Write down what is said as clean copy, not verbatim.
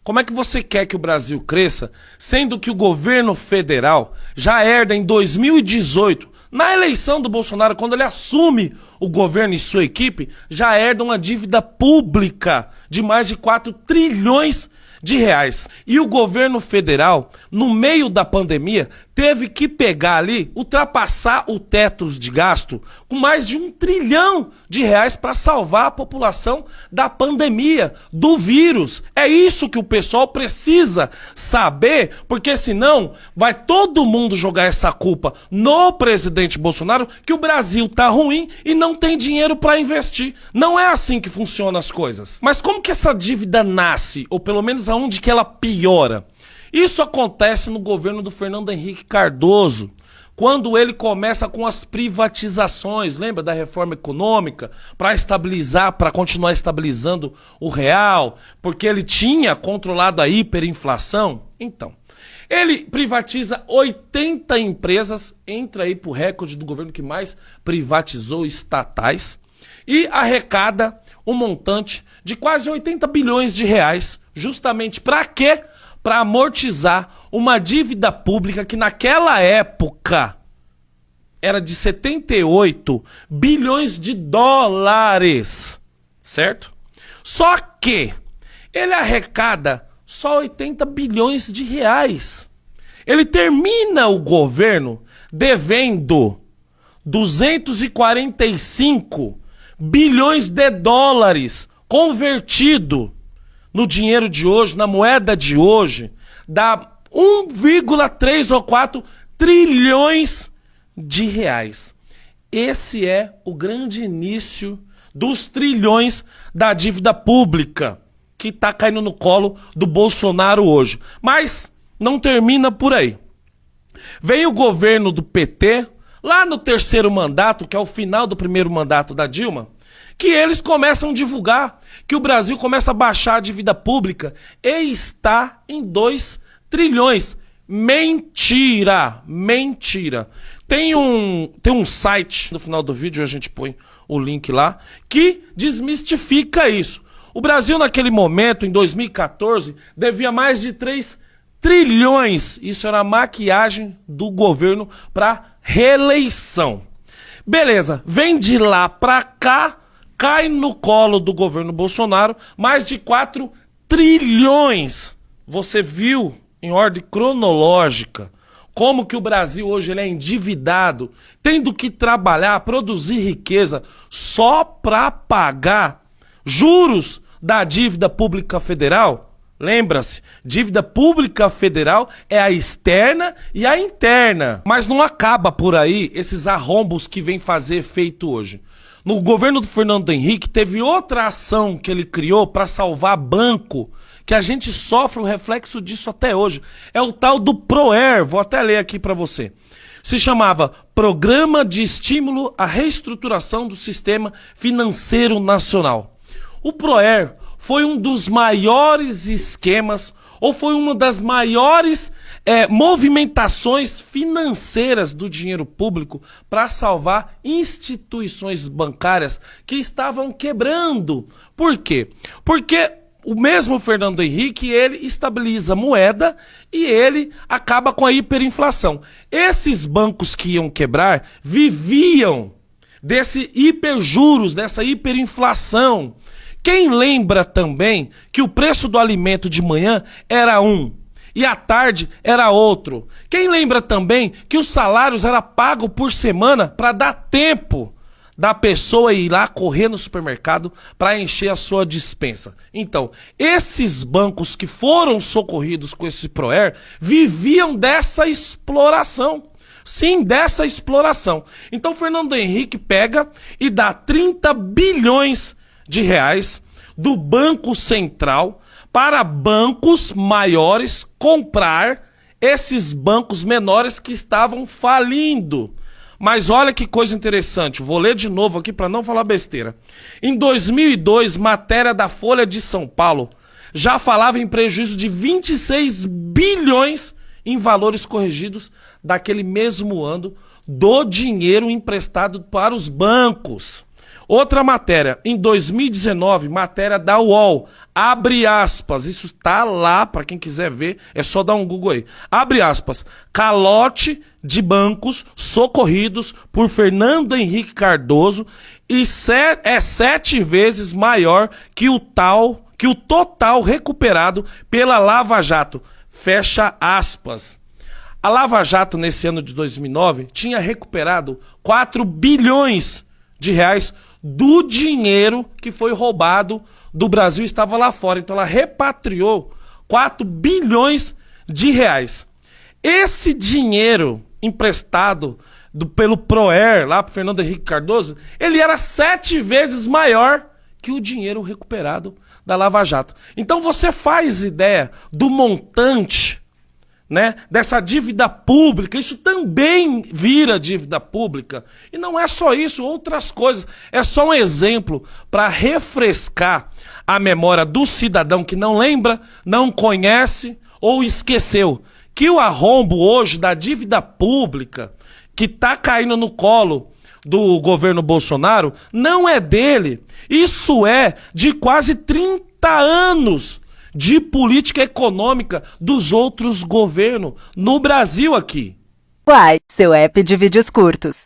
Como é que você quer que o Brasil cresça, sendo que o governo federal já herda em 2018, na eleição do Bolsonaro, quando ele assume o governo e sua equipe, já herda uma dívida pública de mais de 4 trilhões de reais. E o governo federal, no meio da pandemia, teve que pegar ali, ultrapassar o teto de gasto com mais de 1 trilhão de reais para salvar a população da pandemia, do vírus. É isso que o pessoal precisa saber, porque senão vai todo mundo jogar essa culpa no presidente Bolsonaro, que o Brasil tá ruim e não tem dinheiro para investir. Não é assim que funcionam as coisas. Mas como que essa dívida nasce, ou pelo menos aonde que ela piora? Isso acontece no governo do Fernando Henrique Cardoso, quando ele começa com as privatizações, lembra da reforma econômica, para estabilizar, para continuar estabilizando o real, porque ele tinha controlado a hiperinflação. Então, ele privatiza 80 empresas, entra aí pro recorde do governo que mais privatizou estatais, e arrecada um montante de quase 80 bilhões de reais, justamente para quê? Para amortizar uma dívida pública que naquela época era de 78 bilhões de dólares, certo? Só que ele arrecada só 80 bilhões de reais. Ele termina o governo devendo 245 bilhões de dólares convertido no dinheiro de hoje, na moeda de hoje, dá 1,3 ou 4 trilhões de reais. Esse é o grande início dos trilhões da dívida pública que está caindo no colo do Bolsonaro hoje. Mas não termina por aí. Vem o governo do PT, lá no terceiro mandato, que é o final do primeiro mandato da Dilma, que eles começam a divulgar que o Brasil começa a baixar a dívida pública e está em 2 trilhões. Mentira! Mentira! Tem um site, no final do vídeo a gente põe o link lá, que desmistifica isso. O Brasil naquele momento, em 2014, devia mais de 3 trilhões. Isso era a maquiagem do governo para reeleição. Beleza, vem de lá para cá, cai no colo do governo Bolsonaro mais de 4 trilhões. Você viu, em ordem cronológica, como que o Brasil hoje ele é endividado, tendo que trabalhar, produzir riqueza só para pagar juros da dívida pública federal? Lembra-se, dívida pública federal é a externa e a interna. Mas não acaba por aí esses arrombos que vem fazer efeito hoje. No governo do Fernando Henrique teve outra ação que ele criou para salvar banco, que a gente sofre o reflexo disso até hoje. É o tal do ProER, vou até ler aqui para você. Se chamava Programa de Estímulo à Reestruturação do Sistema Financeiro Nacional. O ProER foi um dos maiores esquemas, ou foi uma das maiores movimentações financeiras do dinheiro público para salvar instituições bancárias que estavam quebrando. Por quê? Porque o mesmo Fernando Henrique, ele estabiliza a moeda e ele acaba com a hiperinflação. Esses bancos que iam quebrar viviam desse hiperjuros, dessa hiperinflação. Quem lembra também que o preço do alimento de manhã era um e à tarde era outro? Quem lembra também que os salários eram pagos por semana para dar tempo da pessoa ir lá correr no supermercado para encher a sua despensa? Então, esses bancos que foram socorridos com esse ProER viviam dessa exploração. Sim, dessa exploração. Então, Fernando Henrique pega e dá 30 bilhões de reais do Banco Central para bancos maiores comprar esses bancos menores que estavam falindo. Mas olha que coisa interessante, vou ler de novo aqui para não falar besteira. Em 2002, matéria da Folha de São Paulo já falava em prejuízo de 26 bilhões em valores corrigidos daquele mesmo ano do dinheiro emprestado para os bancos. Outra matéria, em 2019, matéria da UOL, abre aspas, isso tá lá para quem quiser ver, é só dar um Google aí. Abre aspas, calote de bancos socorridos por Fernando Henrique Cardoso e é 7 vezes maior que o total recuperado pela Lava Jato. Fecha aspas. A Lava Jato, nesse ano de 2009, tinha recuperado 4 bilhões de reais do dinheiro que foi roubado do Brasil e estava lá fora. Então ela repatriou 4 bilhões de reais. Esse dinheiro emprestado pelo Proer, lá para Fernando Henrique Cardoso, ele era 7 vezes maior que o dinheiro recuperado da Lava Jato. Então você faz ideia do montante, né, dessa dívida pública. Isso também vira dívida pública. E não é só isso, outras coisas. É só um exemplo para refrescar a memória do cidadão que não lembra, não conhece ou esqueceu que o arrombo hoje da dívida pública que está caindo no colo do governo Bolsonaro não é dele. Isso é de quase 30 anos de política econômica dos outros governos no Brasil aqui. Uai, seu app de vídeos curtos.